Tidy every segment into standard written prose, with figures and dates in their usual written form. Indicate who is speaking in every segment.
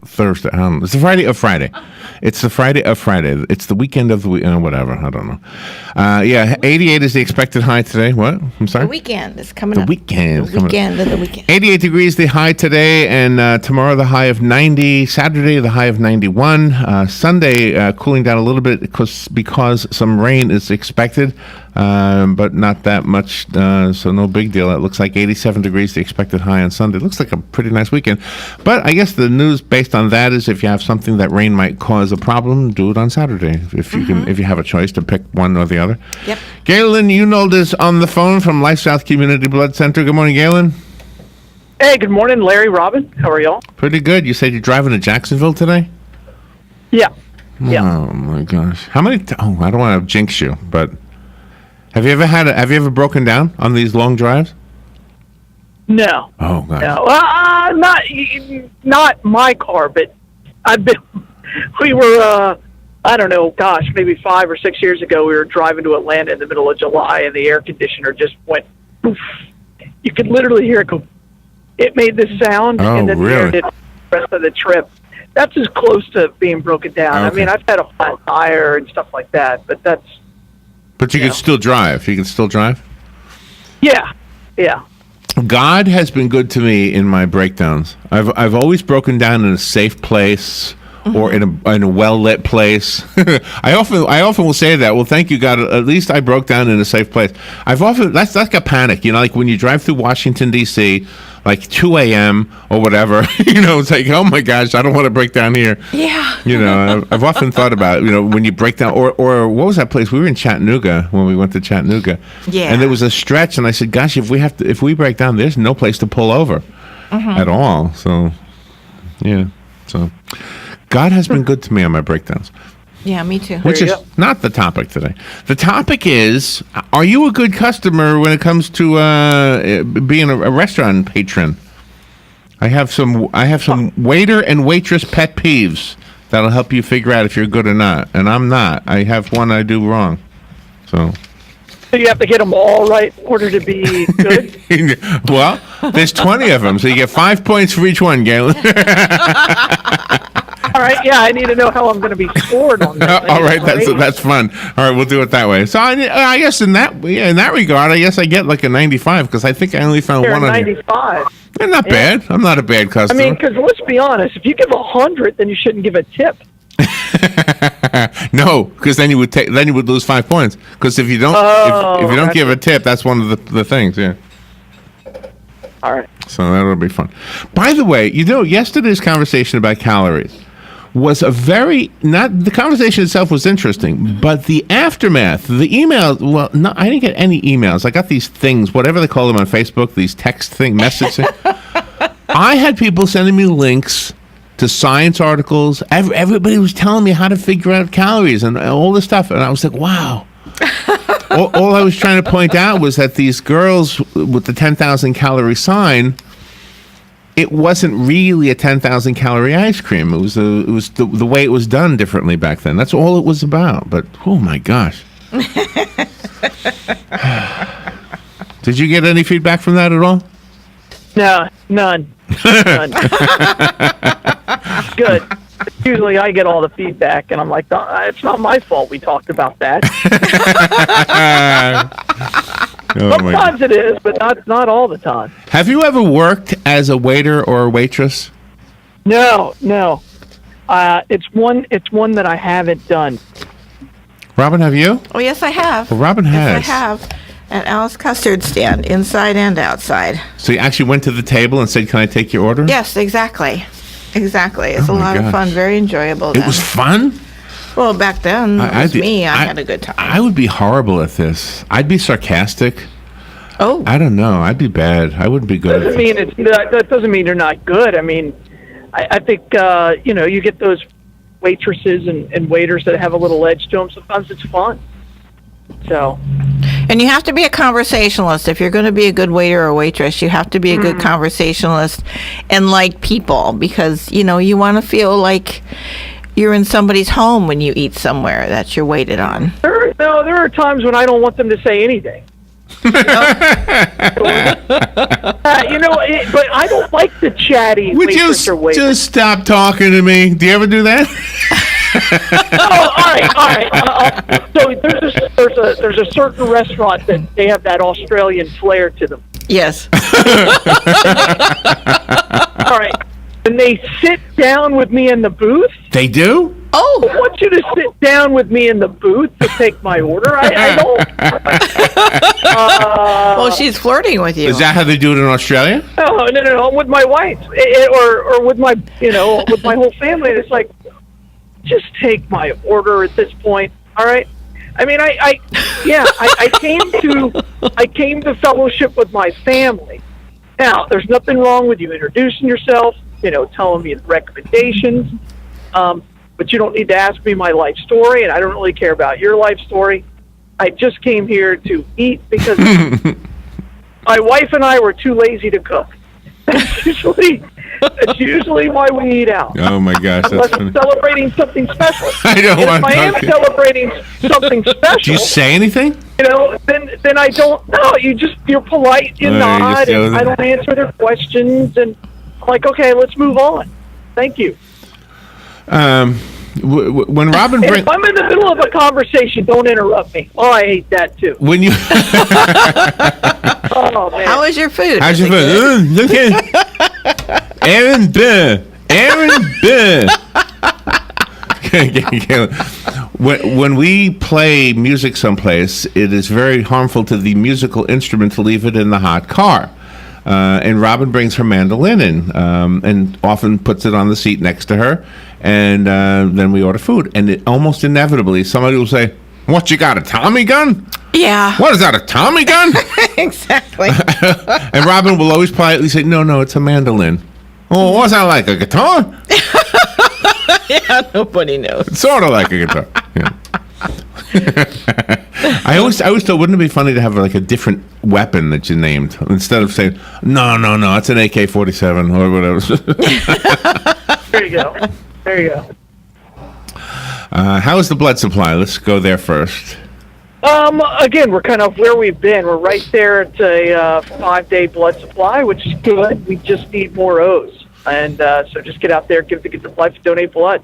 Speaker 1: Thursday. I don't know. It's the Friday of Friday. It's the Friday of Friday. It's the weekend of the week. Whatever. I don't know. 88 is the expected high today. What? I'm sorry?
Speaker 2: The weekend is coming up.
Speaker 1: The weekend.
Speaker 2: The weekend of the weekend.
Speaker 1: 88 degrees the high today, and tomorrow the high of 90. Saturday the high of 91. Sunday cooling down a little bit because some rain is expected, but not that much, so no big deal. It looks like 87 degrees the expected high on Sunday. It looks like a pretty nice weekend. But I guess the news based on that is if you have something that rain might cause a problem, do it on Saturday if you can, if you have a choice to pick one or the other.
Speaker 2: Yep.
Speaker 1: Galen Unold is on the phone from LifeSouth Community Blood Center. Good morning, Galen.
Speaker 3: Hey, good morning, Larry, Robin. How are y'all?
Speaker 1: Pretty good. You said you're driving to Jacksonville today?
Speaker 3: Yeah.
Speaker 1: Oh my gosh! How many? I don't want to jinx you, but have you ever broken down on these long drives?
Speaker 3: No.
Speaker 1: Oh gosh.
Speaker 3: No. Not my car, but I've been. We were. I don't know. Gosh, maybe 5 or 6 years ago, we were driving to Atlanta in the middle of July, and the air conditioner just went. Poof. You could literally hear it go. It made this sound, and then
Speaker 1: really?
Speaker 3: the air did the rest of the trip. That's as close to being broken down.
Speaker 1: Okay.
Speaker 3: I mean, I've had a flat tire and stuff like that, but that's.
Speaker 1: But you can still drive. You can still drive.
Speaker 3: Yeah. Yeah.
Speaker 1: God has been good to me in my breakdowns. I've always broken down in a safe place or in a well lit place. I often will say that. Well, thank you, God. At least I broke down in a safe place. That's like a panic, like when you drive through Washington D.C. like 2 a.m. or whatever. It's like, oh my gosh, I don't want to break down here.
Speaker 2: Yeah.
Speaker 1: I've often thought about when you break down or what was that place? We were in Chattanooga when we went to Chattanooga.
Speaker 2: Yeah.
Speaker 1: And there was a stretch, and I said, gosh, if we break down, there's no place to pull over at all. So, yeah. So, God has been good to me on my breakdowns.
Speaker 2: Yeah, me too.
Speaker 1: Which is not the topic today. The topic is, are you a good customer when it comes to being a restaurant patron? I have some waiter and waitress pet peeves that'll help you figure out if you're good or not. And I'm not. I have one I do wrong. So
Speaker 3: you have to get them all right in order to be good?
Speaker 1: Well, there's 20 of them, so you get 5 points for each one, Galen.
Speaker 3: All right, yeah, I need to know how I'm going to be scored on that.
Speaker 1: All right, that's fun. All right, we'll do it that way. So I guess in that regard, I guess I get like a 95 because I think I only found one on
Speaker 3: 95.
Speaker 1: Not bad. I'm not a bad customer.
Speaker 3: I mean, because let's be honest, if you give 100, then you shouldn't give a tip.
Speaker 1: No, because then you would lose 5 points. Because if you don't if you don't give a tip, that's one of the things. Yeah.
Speaker 3: All right.
Speaker 1: So that'll be fun. By the way, yesterday's conversation about calories was the conversation itself was interesting, but the aftermath, the email, I didn't get any emails. I got these things, whatever they call them on Facebook, these text message. I had people sending me links to science articles. Everybody was telling me how to figure out calories and all this stuff. And I was like, wow. all I was trying to point out was that these girls with the 10,000 calorie sign, it wasn't really a 10,000 calorie ice cream. It was the way it was done differently back then. That's all it was about. But oh my gosh. Did you get any feedback from that at all?
Speaker 3: No, none. Good. Usually I get all the feedback, and I'm like, it's not my fault we talked about that. Sometimes it is, but not all the time.
Speaker 1: Have you ever worked as a waiter or a waitress?
Speaker 3: No. It's one that I haven't done.
Speaker 1: Robin, have you?
Speaker 2: Oh, yes, I have.
Speaker 1: Well, Robin has.
Speaker 2: Yes, I have. At Alice Custard stand, inside and outside.
Speaker 1: So you actually went to the table and said, can I take your order?
Speaker 2: Yes, exactly. It's a lot of fun, very enjoyable.
Speaker 1: It was fun?
Speaker 2: Well, back then, I had a good time.
Speaker 1: I would be horrible at this. I'd be sarcastic.
Speaker 2: Oh.
Speaker 1: I don't know. I'd be bad. I wouldn't be good at it.
Speaker 3: That doesn't mean you're not good. I mean, I think, you get those waitresses and waiters that have a little edge to them. Sometimes it's fun. So.
Speaker 2: And you have to be a conversationalist. If you're going to be a good waiter or waitress, you have to be a good conversationalist and like people, because, you want to feel like you're in somebody's home when you eat somewhere that you're waited on.
Speaker 3: There are times when I don't want them to say anything. But I don't like the chatty
Speaker 1: Would you
Speaker 3: waitress or waiter.
Speaker 1: just stop talking to me? Do you ever do that?
Speaker 3: All right. So there's a certain restaurant that they have that Australian flair to them.
Speaker 2: Yes.
Speaker 3: All right. And they sit down with me in the booth.
Speaker 1: They do?
Speaker 3: I want you to sit down with me in the booth to take my order. I don't.
Speaker 2: Well, she's flirting with you.
Speaker 1: Is that how they do it in Australia?
Speaker 3: No. I'm with my wife, or with my, with my whole family. And it's like, just take my order at this point. All right. I mean, I came to fellowship with my family. Now, there's nothing wrong with you introducing yourself, telling me the recommendations. But you don't need to ask me my life story, and I don't really care about your life story. I just came here to eat because my wife and I were too lazy to cook. That's usually why we eat out.
Speaker 1: Oh my gosh, that's
Speaker 3: Unless
Speaker 1: funny.
Speaker 3: I'm celebrating something special.
Speaker 1: I don't
Speaker 3: And
Speaker 1: want
Speaker 3: if I
Speaker 1: to
Speaker 3: am
Speaker 1: talk.
Speaker 3: celebrating something special,
Speaker 1: Do you say anything?
Speaker 3: then I don't. No, you're polite, you
Speaker 1: You
Speaker 3: nod,
Speaker 1: just go
Speaker 3: and
Speaker 1: there.
Speaker 3: I don't answer their questions, and I'm like, okay, let's move on. Thank you.
Speaker 1: When Robin
Speaker 3: And
Speaker 1: brings
Speaker 3: if I'm in the middle of a conversation, don't interrupt me. Oh, I hate that too.
Speaker 1: when you
Speaker 3: Oh man.
Speaker 2: How is your food?
Speaker 1: how's your
Speaker 2: Is it good?
Speaker 1: food? Look at Aaron Burr. When we play music someplace, it is very harmful to the musical instrument to leave it in the hot car. And Robin brings her mandolin in and often puts it on the seat next to her. And then we order food. And it almost inevitably, somebody will say, "What, you got, a Tommy gun?
Speaker 2: Yeah.
Speaker 1: What is that, a Tommy gun?"
Speaker 2: Exactly.
Speaker 1: And Robin will always politely say, no, it's a mandolin. Oh, what's that, like a guitar?
Speaker 2: Yeah, nobody knows.
Speaker 1: It's sort of like a guitar. Yeah. I always thought, wouldn't it be funny to have like a different weapon that you named instead of saying, no, it's an AK-47 or whatever.
Speaker 3: There you go. There you go.
Speaker 1: How is the blood supply? Let's go there first.
Speaker 3: Again, we're kind of where we've been. We're right there at a 5-day blood supply, which is good. We just need more O's. And so just get out there, give the life, donate blood.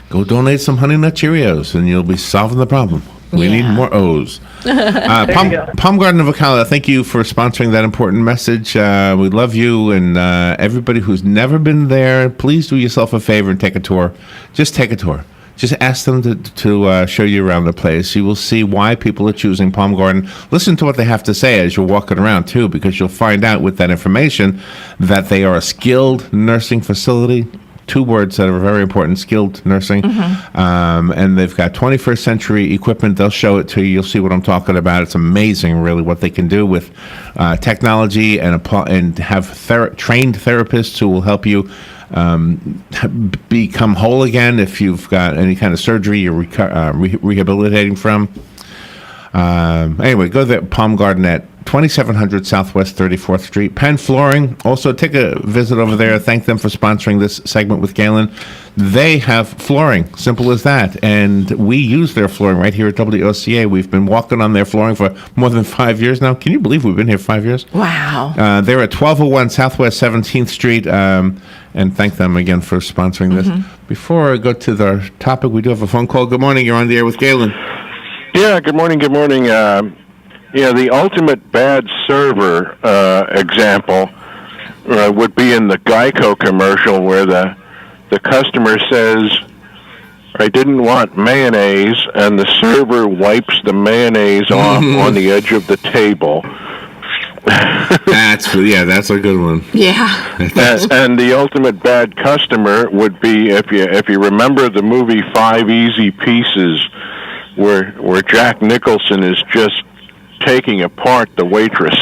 Speaker 1: Go donate some Honey Nut Cheerios, and you'll be solving the problem. We need more O's. Palm Garden of Ocala, thank you for sponsoring that important message. We love you, and everybody who's never been there, please do yourself a favor and take a tour. Just take a tour. Just ask them to show you around the place. You will see why people are choosing Palm Garden. Listen to what they have to say as you're walking around, too, because you'll find out with that information that they are a skilled nursing facility. 2 words that are very important: skilled nursing. And they've got 21st century equipment. They'll show it to you. You'll see what I'm talking about. It's amazing, really, what they can do with technology and have trained therapists who will help you become whole again if you've got any kind of surgery you're rehabilitating from. Anyway, go there, Palm Garden at 2700 Southwest 34th Street. Penn Flooring. Also, take a visit over there. Thank them for sponsoring this segment with Galen. They have flooring. Simple as that. And we use their flooring right here at WOCA. We've been walking on their flooring for more than 5 years now. Can you believe we've been here 5 years?
Speaker 2: Wow.
Speaker 1: They're at 1201 Southwest 17th Street. And thank them again for sponsoring this. Before I go to the topic, we do have a phone call. Good morning. You're on the air with Galen.
Speaker 4: Yeah, good morning. The ultimate bad server example would be in the Geico commercial where the customer says, "I didn't want mayonnaise," and the server wipes the mayonnaise off on the edge of the table.
Speaker 1: That's a good one.
Speaker 2: Yeah.
Speaker 4: And the ultimate bad customer would be if you remember the movie 5 Easy Pieces, where Jack Nicholson is just taking apart the waitress.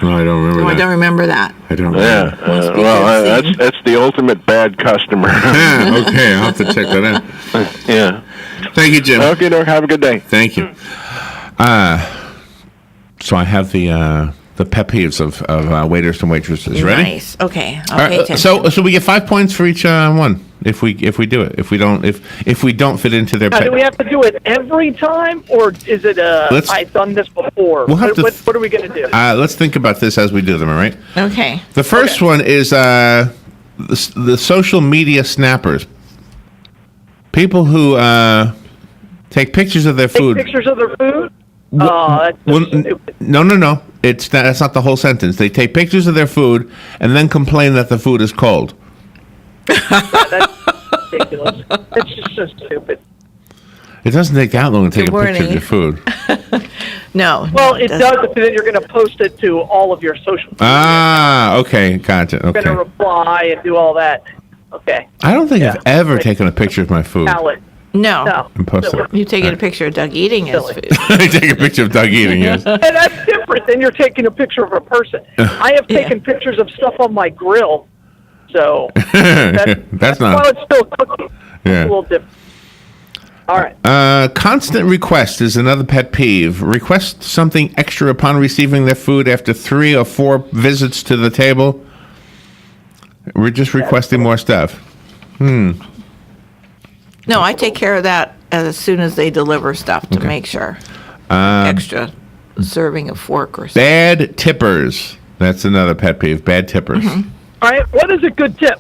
Speaker 1: No, I don't remember that.
Speaker 2: I don't remember that.
Speaker 1: I don't remember.
Speaker 4: Yeah, that's the ultimate bad customer.
Speaker 1: Okay, I'll have to check that out.
Speaker 4: Yeah.
Speaker 1: Thank you, Jim.
Speaker 4: Okay, Doc, have a good day.
Speaker 1: Thank you. So I have the pet peeves of waiters and waitresses. Ready?
Speaker 2: Nice. Okay.
Speaker 1: All right,
Speaker 2: Okay.
Speaker 1: so we get 5 points for each one. if we do it. If we don't fit into their
Speaker 3: Now,
Speaker 1: pet.
Speaker 3: do we have to do it every time, or is it I've done this before?
Speaker 1: We'll have
Speaker 3: What are we going to do?
Speaker 1: Let's think about this as we do them. All right.
Speaker 2: Okay.
Speaker 1: The first one is the social media snappers. People who take pictures of their food.
Speaker 3: Take pictures of their food? That's stupid.
Speaker 1: No. That's not the whole sentence. They take pictures of their food and then complain that the food is cold.
Speaker 3: That's ridiculous. That's just so stupid.
Speaker 1: It doesn't take that long to take a
Speaker 2: Good
Speaker 1: picture of your food.
Speaker 2: No.
Speaker 3: Well, it does, but then you're going to post it to all of your social media.
Speaker 1: Okay, gotcha.
Speaker 3: You're going to
Speaker 1: Okay.
Speaker 3: reply and do all that. Okay.
Speaker 1: I don't think I've ever taken a picture of my food.
Speaker 3: Salad.
Speaker 2: No.
Speaker 3: No.
Speaker 1: And post it.
Speaker 2: You taking a picture of Doug eating his
Speaker 3: Silly.
Speaker 2: food.
Speaker 1: I take a picture of Doug eating. Yes.
Speaker 3: And that's different than you're taking a picture of a person. I have taken pictures of stuff on my grill, so
Speaker 1: That's
Speaker 3: while
Speaker 1: not.
Speaker 3: it's still cooking.
Speaker 1: Yeah.
Speaker 3: It's a little different. All right.
Speaker 1: Constant request is another pet peeve. Request something extra upon receiving their food after 3 or 4 visits to the table. We're just requesting more stuff.
Speaker 2: No, I take care of that as soon as they deliver stuff to make sure. Extra serving of fork or something.
Speaker 1: Bad tippers. That's another pet peeve. Bad tippers.
Speaker 3: All right. What is a good tip?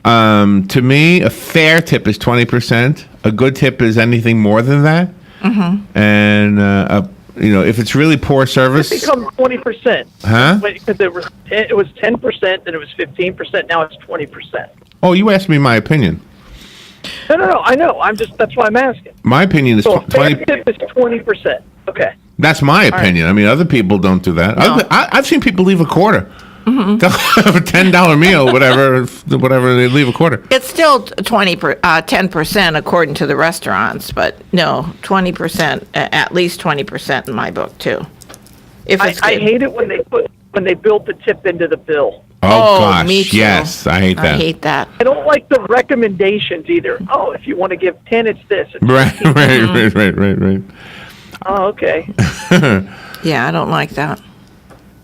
Speaker 1: To me, a fair tip is 20%. A good tip is anything more than that. And if it's really poor service,
Speaker 3: It becomes 20%.
Speaker 1: huh?
Speaker 3: Because it was 10%, then it was 15%. Now it's 20%.
Speaker 1: Oh, you asked me my opinion.
Speaker 3: No. I know. That's why I'm asking.
Speaker 1: My opinion is
Speaker 3: So a fair
Speaker 1: 20.
Speaker 3: tip is 20%. Okay.
Speaker 1: That's my opinion. I mean, other people don't do that.
Speaker 2: No.
Speaker 1: I've seen people leave a quarter. They'll have a $10 meal, whatever they leave a quarter.
Speaker 2: It's still 10% according to the restaurants, but no, 20%, at least 20% in my book too. If it's
Speaker 3: I
Speaker 2: good.
Speaker 3: hate it when they build the tip into the bill.
Speaker 1: Oh, gosh,
Speaker 2: me too.
Speaker 1: yes, I hate that.
Speaker 2: I hate that.
Speaker 3: I don't like the recommendations either. Oh, if you want to give 10, it's this. It's
Speaker 1: Right.
Speaker 3: Oh, okay.
Speaker 2: Yeah, I don't like that.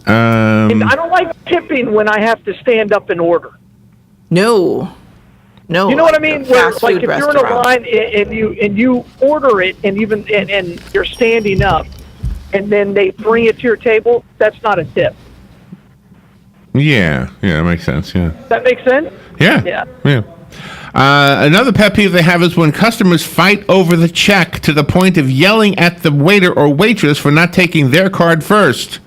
Speaker 3: And I don't like tipping when I have to stand up and order.
Speaker 2: No.
Speaker 3: You know what I mean?
Speaker 2: the
Speaker 3: Where
Speaker 2: fast
Speaker 3: like
Speaker 2: food
Speaker 3: if you're in a
Speaker 2: restaurants.
Speaker 3: line and you order it and and you're standing up, and then they bring it to your table, that's not a tip.
Speaker 1: Yeah, that makes sense. Yeah.
Speaker 3: Does that make sense?
Speaker 1: Yeah.
Speaker 3: Yeah.
Speaker 1: Another pet peeve they have is when customers fight over the check to the point of yelling at the waiter or waitress for not taking their card first.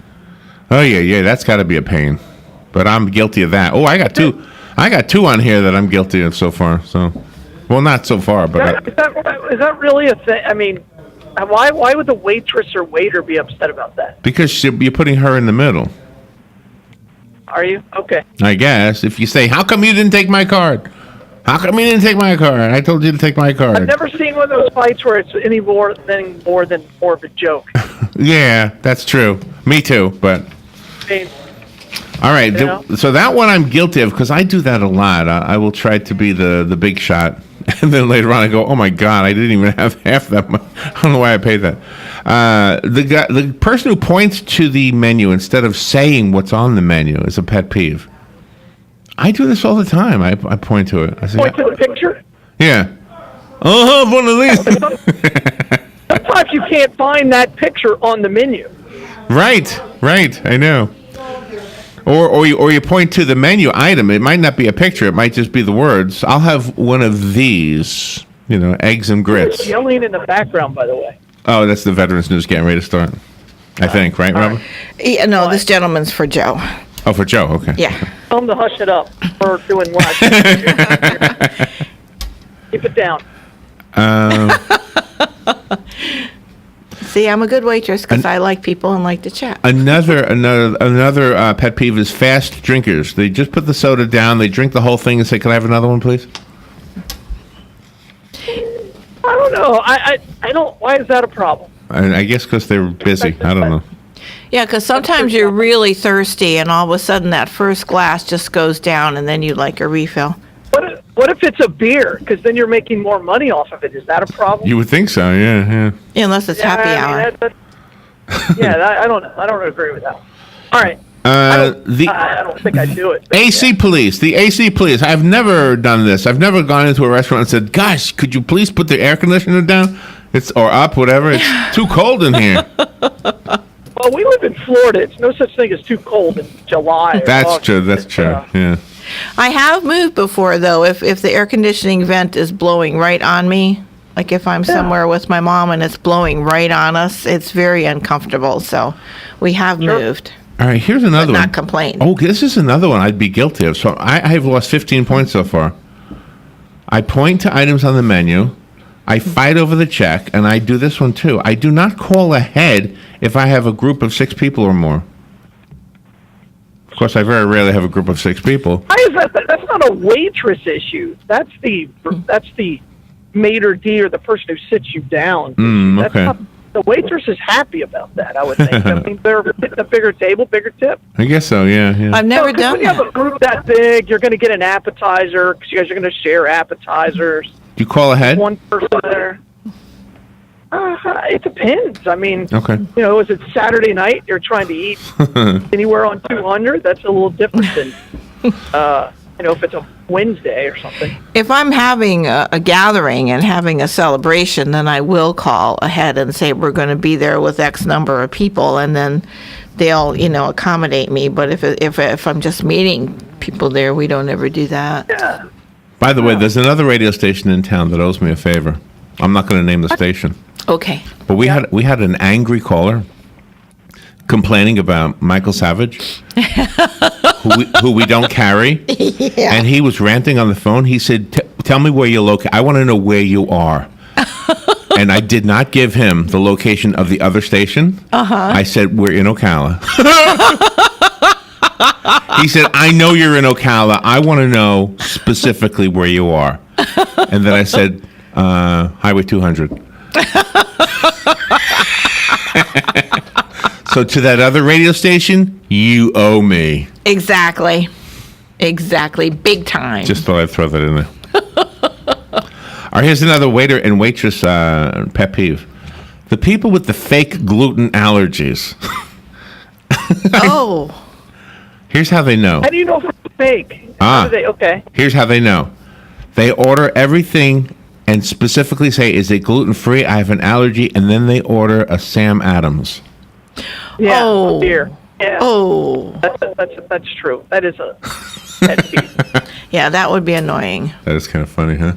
Speaker 1: Oh yeah, that's got to be a pain. But I'm guilty of that. Oh, I got two. I got 2 on here that I'm guilty of so far. So, well, not so far, but
Speaker 3: Is that really a thing? I mean, why would the waitress or waiter be upset about that?
Speaker 1: because you're putting her in the middle.
Speaker 3: Are you? Okay.
Speaker 1: I guess if you say, "How come you didn't take my card? How come you didn't take my card? I told you to take my card."
Speaker 3: I've never seen one of those fights where it's any more than more of a joke.
Speaker 1: Yeah, that's true. Me too. But
Speaker 3: I mean,
Speaker 1: all right,
Speaker 3: Yeah.
Speaker 1: so that one I'm guilty of because I do that a lot. I will try to be the big shot, and then later on I go, "Oh my God, I didn't even have half that much. I don't know why I paid that." The person who points to the menu instead of saying what's on the menu is a pet peeve. I do this all the time. I point to it. I say,
Speaker 3: point to the picture.
Speaker 1: "Yeah, I'll have one of these."
Speaker 3: Sometimes you can't find that picture on the menu.
Speaker 1: Right. I know. Or you point to the menu item. It might not be a picture. It might just be the words. I'll have one of these. Eggs and grits.
Speaker 3: Yelling in the background, by the way.
Speaker 1: Oh, that's the Veterans News getting ready to start. I think, right, Robert?
Speaker 2: Yeah, no, this gentleman's for Joe.
Speaker 1: Oh, for Joe. Okay.
Speaker 2: Yeah.
Speaker 3: Tell them to hush it up for doing what? Keep it down.
Speaker 2: See, I'm a good waitress because I like people and like to chat.
Speaker 1: Another pet peeve is fast drinkers. They just put the soda down, they drink the whole thing, and say, "Can I have another one, please?"
Speaker 3: I don't know. I don't. Why is that a problem?
Speaker 1: I guess because they're busy. I don't know.
Speaker 2: Yeah, because sometimes you're really thirsty and all of a sudden that first glass just goes down and then you like a refill.
Speaker 3: What if it's a beer? Because then you're making more money off of it. Is that a problem?
Speaker 1: You would think so. Yeah.
Speaker 2: Unless it's happy hour.
Speaker 3: I don't know. I don't agree with that. All right. I don't think I'd do it.
Speaker 1: AC police. The AC police. I've never done this. I've never gone into a restaurant and said, "Gosh, could you please put the air conditioner down? Or up, whatever. It's too cold in here."
Speaker 3: Well, we live in Florida. It's no such thing as too cold in July. Or
Speaker 1: That's
Speaker 3: August.
Speaker 1: true. That's true. Yeah.
Speaker 2: I have moved before, though, if the air conditioning vent is blowing right on me. Like if I'm somewhere with my mom and it's blowing right on us, it's very uncomfortable. So we have moved.
Speaker 1: All right, here's another one.
Speaker 2: Not complain.
Speaker 1: Oh, this is another one I'd be guilty of. So I've lost 15 points so far. I point to items on the menu. I fight over the check, and I do this one too. I do not call ahead if I have a group of 6 people or more. Of course, I very rarely have a group of 6 people.
Speaker 3: Why is that? That's not a waitress issue. That's the maitre d' or the person who sits you down. That's
Speaker 1: Okay.
Speaker 3: not, the waitress is happy about that, I would think. I mean, they're getting a bigger table, bigger tip.
Speaker 1: I guess so, yeah.
Speaker 2: I've never
Speaker 3: No, 'cause
Speaker 2: done
Speaker 3: when you have
Speaker 2: that.
Speaker 3: a group that big, you're going to get an appetizer because you guys are going to share appetizers.
Speaker 1: Do you call ahead?
Speaker 3: One person there. It depends. I mean,
Speaker 1: Okay.
Speaker 3: Is it Saturday night? You're trying to eat anywhere on 200? That's a little different than, if it's a Wednesday or something.
Speaker 2: If I'm having a gathering and having a celebration, then I will call ahead and say we're going to be there with X number of people, and then they'll, accommodate me. But if I'm just meeting people there, we don't ever do that.
Speaker 3: Yeah.
Speaker 1: By the way, there's another radio station in town that owes me a favor. I'm not going to name the station.
Speaker 2: Okay.
Speaker 1: But we had an angry caller complaining about Michael Savage, who we don't carry.
Speaker 2: Yeah.
Speaker 1: And he was ranting on the phone. He said, "Tell me where you're located. I want to know where you are." And I did not give him the location of the other station. I said, "We're in Ocala." He said, "I know you're in Ocala. I want to know specifically where you are." And then I said, Highway 200. So to that other radio station, you owe me.
Speaker 2: Exactly. Big time.
Speaker 1: Just thought I'd throw that in there. All right, here's another waiter and waitress pet peeve. The people with the fake gluten allergies.
Speaker 2: Oh.
Speaker 1: Here's how they know.
Speaker 3: How do you know if it's fake? How do they, okay.
Speaker 1: Here's how they know. They order everything and specifically say, "Is it gluten-free? I have an allergy." And then they order a Sam Adams.
Speaker 3: Yeah.
Speaker 2: Oh.
Speaker 3: Dear. Yeah.
Speaker 2: Oh.
Speaker 3: That's true. That is a pet peeve.
Speaker 2: Yeah, that would be annoying.
Speaker 1: That is kind of funny, huh?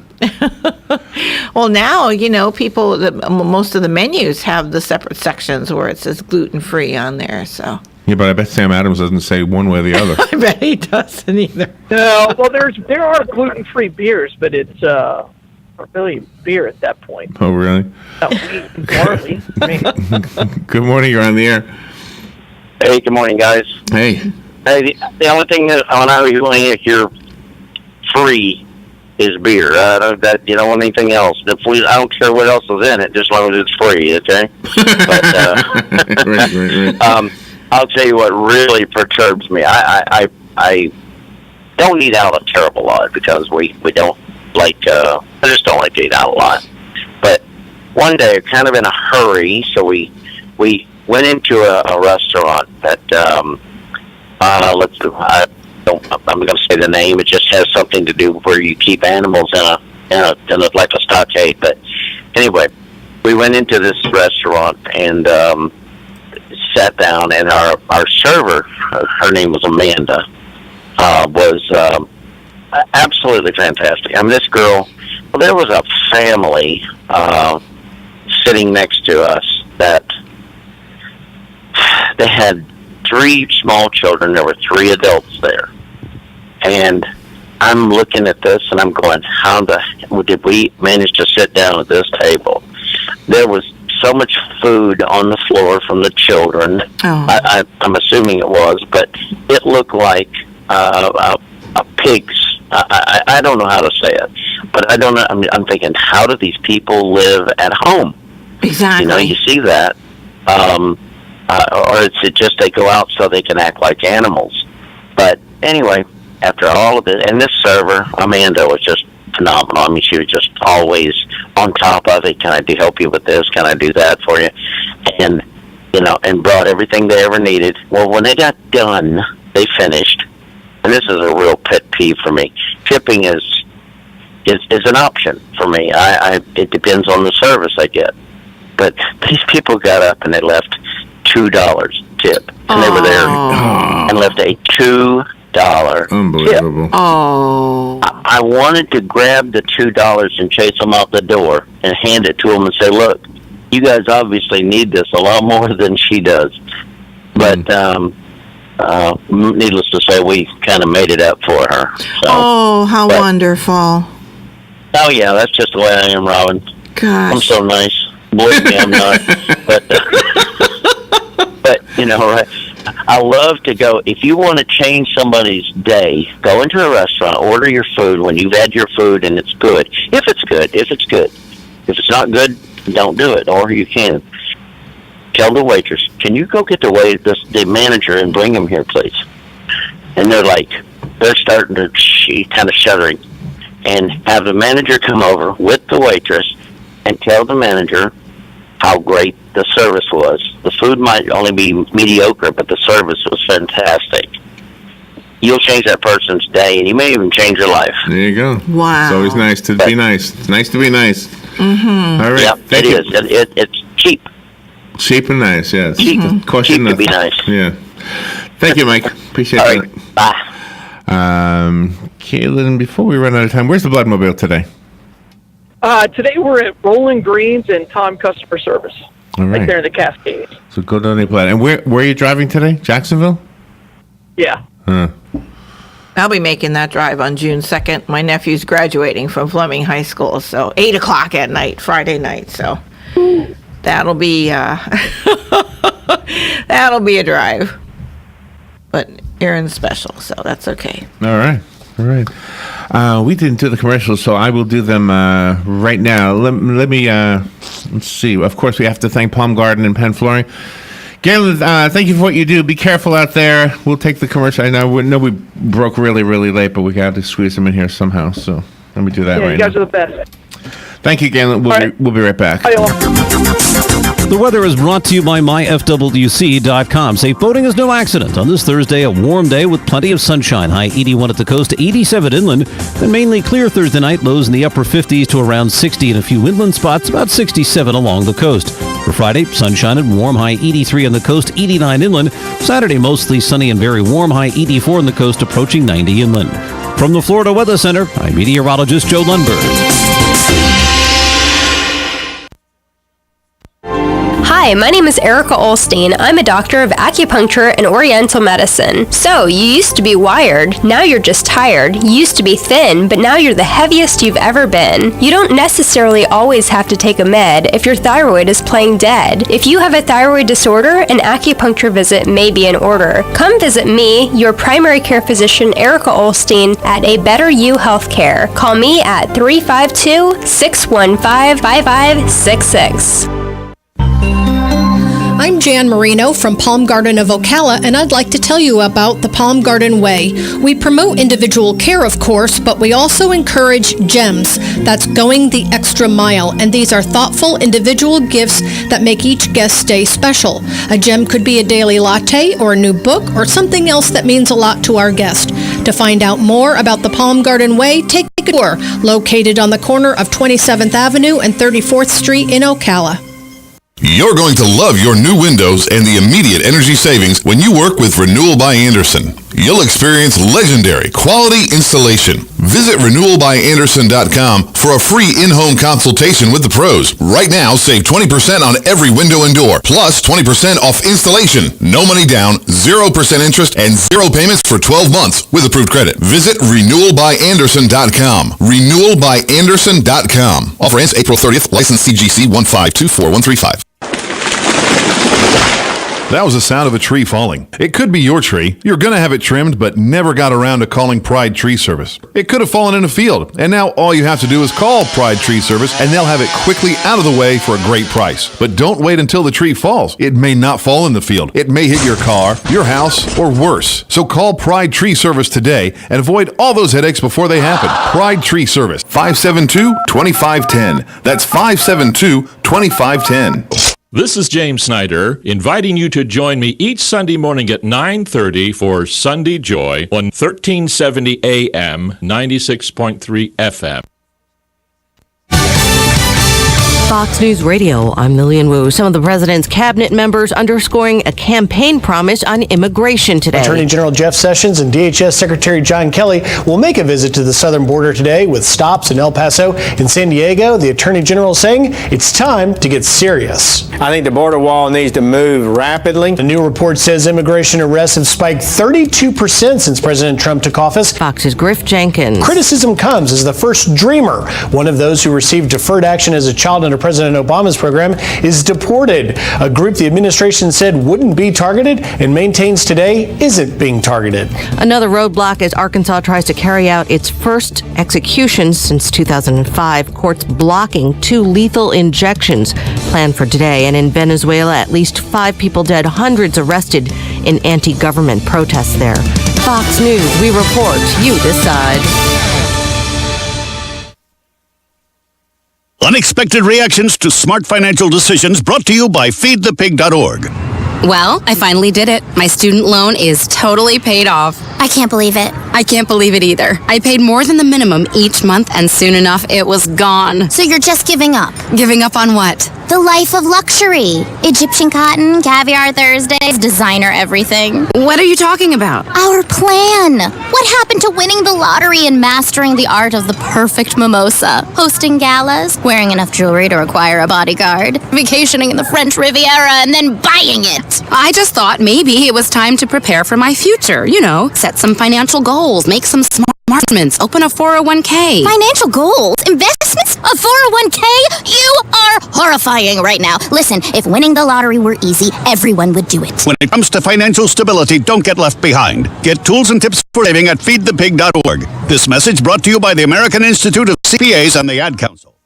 Speaker 2: Well, now, people, most of the menus have the separate sections where it says gluten-free on there, so.
Speaker 1: Yeah, but I bet Sam Adams doesn't say one way or the other.
Speaker 2: I bet he doesn't either.
Speaker 3: No, well, there are gluten-free beers, but it's not really beer at that point.
Speaker 1: Oh, really?
Speaker 3: Wheat and barley. I mean,
Speaker 1: Good morning. You're on the air.
Speaker 5: Hey, good morning, guys.
Speaker 1: Hey.
Speaker 5: Hey, the only thing that when I want to hear free is beer. I don't want anything else. I don't care what else is in it, just as long as it's free. Okay. But,
Speaker 1: Right.
Speaker 5: I'll tell you what really perturbs me. I don't eat out a terrible lot because we don't like. I just don't like to eat out a lot. But one day, kind of in a hurry, so we went into a restaurant that I'm going to say the name. It just has something to do where you keep animals in a like a stockade. But anyway, we went into this restaurant and sat down, and our server, her name was Amanda, was absolutely fantastic. I mean, this girl. Well, there was a family sitting next to us that they had 3 small children. There were 3 adults there. And I'm looking at this and I'm going, how did we manage to sit down at this table? There was so much food on the floor from the children.
Speaker 2: Oh.
Speaker 5: I'm assuming it was, but it looked like a pig's. I don't know how to say it, but I don't know. I'm thinking, how do these people live at home?
Speaker 2: Exactly.
Speaker 5: You see that. Or is it just they go out so they can act like animals? But anyway, after all of it, and this server, Amanda, was just phenomenal. I mean, she was just always on top of it. Can I help you with this? Can I do that for you? And and brought everything they ever needed. Well, when they got done, they finished. And this is a real pet peeve for me. Tipping is an option for me. It depends on the service I get. But these people got up and they left $2 tip. And they were there and left a $2
Speaker 1: Unbelievable.
Speaker 5: tip. I wanted to grab the $2 and chase them out the door and hand it to them and say, look, you guys obviously need this a lot more than she does. But needless to say, we kind of made it up for her. So,
Speaker 2: how wonderful.
Speaker 5: Oh, yeah, that's just the way I am, Robin.
Speaker 2: Gosh.
Speaker 5: I'm so nice. Believe me, I'm not. But I love to go. If you want to change somebody's day, go into a restaurant, order your food when you've had your food and it's good. If it's good. If it's not good, don't do it. Or you can. Tell the waitress, can you go get the manager and bring him here, please? And they're starting to kind of shuddering. And have the manager come over with the waitress and tell the manager how great the service was. The food might only be mediocre, but the service was fantastic. You'll change that person's day, and you may even change your life.
Speaker 1: There you go.
Speaker 2: Wow.
Speaker 1: It's always nice to be nice. It's nice to be nice.
Speaker 2: Mm-hmm.
Speaker 1: All right.
Speaker 5: Yep,
Speaker 1: Thank you.
Speaker 5: It's cheap.
Speaker 1: Cheap and nice, yes.
Speaker 5: Cheap to be nice.
Speaker 1: Yeah. Thank you, Mike. Appreciate
Speaker 5: All
Speaker 1: that.
Speaker 5: right, bye.
Speaker 1: Galen, before we run out of time, where's the Bloodmobile today?
Speaker 3: Today we're at Rolling Greens and Time Customer Service.
Speaker 1: All right.
Speaker 3: Right there in the Cascades.
Speaker 1: So go down the plan. And where are you driving today? Jacksonville?
Speaker 3: Yeah.
Speaker 1: Huh.
Speaker 2: I'll be making that drive on June 2nd. My nephew's graduating from Fleming High School, so 8 o'clock at night, Friday night. So that'll be that'll be a drive. But Aaron's special, so that's okay.
Speaker 1: All right. We didn't do the commercials, so I will do them right now. Let me, let's see. Of course, we have to thank Palm Garden and Penn Flooring. Galen, thank you for what you do. Be careful out there. We'll take the commercial. I know we broke really, really late, but we got to squeeze them in here somehow. So let me do that right now.
Speaker 3: You guys are the best.
Speaker 1: Thank you, Galen. We'll be right back.
Speaker 3: Bye, all.
Speaker 6: The weather is brought to you by myfwc.com. Safe boating is no accident. On this Thursday, a warm day with plenty of sunshine. High 81 at the coast, 87 inland. Then mainly clear Thursday night. Lows in the upper 50s to around 60 in a few inland spots. About 67 along the coast. For Friday, sunshine and warm. High 83 on the coast, 89 inland. Saturday, mostly sunny and very warm. High 84 on the coast, approaching 90 inland. From the Florida Weather Center, I'm meteorologist Joe Lundberg.
Speaker 7: Hi, my name is Erica Olstein. I'm a doctor of acupuncture and oriental medicine. So, you used to be wired, now you're just tired. You used to be thin, but now you're the heaviest you've ever been. You don't necessarily always have to take a med if your thyroid is playing dead. If you have a thyroid disorder, an acupuncture visit may be in order. Come visit me, your primary care physician, Erica Olstein, at A Better You Healthcare. Call me at 352-615-5566.
Speaker 8: I'm Jan Marino from Palm Garden of Ocala, and I'd like to tell you about the Palm Garden Way. We promote individual care, of course, but we also encourage GEMS. That's going the extra mile, and these are thoughtful individual gifts that make each guest stay special. A gem could be a daily latte or a new book or something else that means a lot to our guest. To find out more about the Palm Garden Way, take a tour, located on the corner of 27th Avenue and 34th Street in Ocala.
Speaker 9: You're going to love your new windows and the immediate energy savings when you work with Renewal by Andersen. You'll experience legendary quality installation. Visit renewalbyandersen.com for a free in-home consultation with the pros. Right now, save 20% on every window and door, plus 20% off installation. No money down, 0% interest, and 0 payments for 12 months with approved credit. Visit renewalbyandersen.com. Renewalbyandersen.com. Offer ends April 30th. License CGC 1524135.
Speaker 10: That was the sound of a tree falling. It could be your tree. You're going to have it trimmed, but never got around to calling Pride Tree Service. It could have fallen in a field, and now all you have to do is call Pride Tree Service, and they'll have it quickly out of the way for a great price. But don't wait until the tree falls. It may not fall in the field. It may hit your car, your house, or worse. So call Pride Tree Service today and avoid all those headaches before they happen. Pride Tree Service, 572-2510. That's 572-2510.
Speaker 11: This is James Snyder, inviting you to join me each Sunday morning at 9:30 for Sunday Joy on 1370 AM, 96.3 FM.
Speaker 12: Fox News Radio, I'm Lillian Wu. Some of the president's cabinet members underscoring a campaign promise on immigration today.
Speaker 13: Attorney General Jeff Sessions and DHS Secretary John Kelly will make a visit to the southern border today with stops in El Paso and San Diego. The Attorney General saying it's time to get serious.
Speaker 14: I think the border wall needs to move rapidly.
Speaker 13: A new report says immigration arrests have spiked 32% since President Trump took office.
Speaker 12: Fox's Griff Jenkins.
Speaker 13: Criticism comes as the first dreamer, one of those who received deferred action as a child under President Obama's program, is deported. A group the administration said wouldn't be targeted and maintains today isn't being targeted.
Speaker 12: Another roadblock as Arkansas tries to carry out its first execution since 2005. Courts blocking 2 lethal injections planned for today. And in Venezuela, at least 5 people dead, hundreds arrested in anti-government protests there. Fox News, we report, you decide.
Speaker 15: Unexpected reactions to smart financial decisions brought to you by feedthepig.org.
Speaker 16: Well, I finally did it. My student loan is totally paid off.
Speaker 17: I can't believe it.
Speaker 16: I can't believe it either. I paid more than the minimum each month, and soon enough, it was gone.
Speaker 17: So you're just giving up?
Speaker 16: Giving up on what?
Speaker 17: The life of luxury. Egyptian cotton, caviar Thursdays, designer everything.
Speaker 16: What are you talking about?
Speaker 17: Our plan. What happened to winning the lottery and mastering the art of the perfect mimosa? Hosting galas, wearing enough jewelry to require a bodyguard, vacationing in the French Riviera, and then buying it.
Speaker 16: I just thought maybe it was time to prepare for my future. You know, set some financial goals, make some smart investments, open a 401k.
Speaker 17: Financial goals? Investments? A 401k? You are horrifying right now. Listen, if winning the lottery were easy, everyone would do it.
Speaker 15: When it comes to financial stability, don't get left behind. Get tools and tips for saving at feedthepig.org. This message brought to you by the American Institute of CPAs and the Ad Council.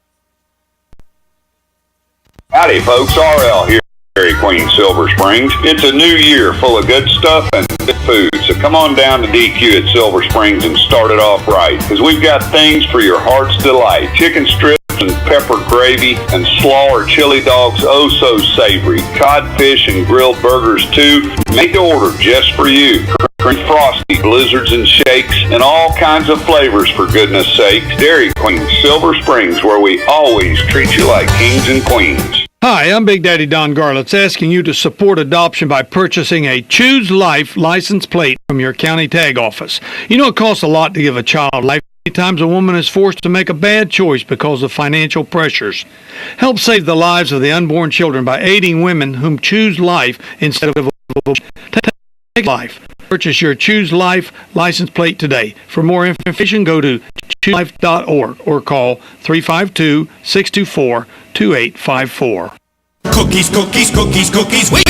Speaker 18: Howdy, folks. RL here. Dairy Queen Silver Springs. It's a new year full of good stuff and good food, so come on down to DQ at Silver Springs and start it off right, because we've got things for your heart's delight. Chicken strips and pepper gravy and slaw or chili dogs, oh so savory. Codfish and grilled burgers too, made to order just for you. Frosty, blizzards and shakes, and all kinds of flavors for goodness sake. Dairy Queen Silver Springs, where we always treat you like kings and queens.
Speaker 19: Hi, I'm Big Daddy Don Garlitz, asking you to support adoption by purchasing a Choose Life license plate from your county tag office. You know it costs a lot to give a child life. Many times a woman is forced to make a bad choice because of financial pressures. Help save the lives of the unborn children by aiding women whom choose life instead of take life. Purchase your Choose Life license plate today. For more information, go to chooselife.org or call 352-624-2854.
Speaker 20: Cookies, cookies, cookies, cookies. We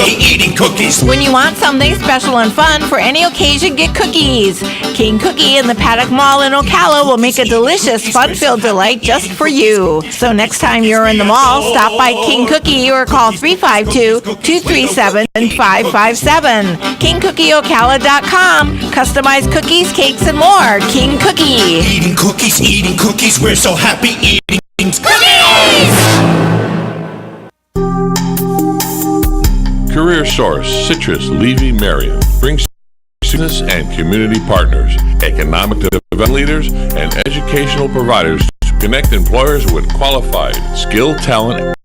Speaker 20: eating cookies.
Speaker 2: When you want something special and fun for any occasion, get cookies. King Cookie in the Paddock Mall in Ocala will make a delicious, fun-filled delight just for you. So next time you're in the mall, stop by King Cookie or call 352-237-557. KingCookieOcala.com. Customized cookies, cakes, and more. King Cookie.
Speaker 20: Eating cookies. We're so happy eating cookies.
Speaker 21: Career Source, Citrus, Levy, Marion brings business and community partners, economic development leaders, and educational providers to connect employers with qualified, skilled talent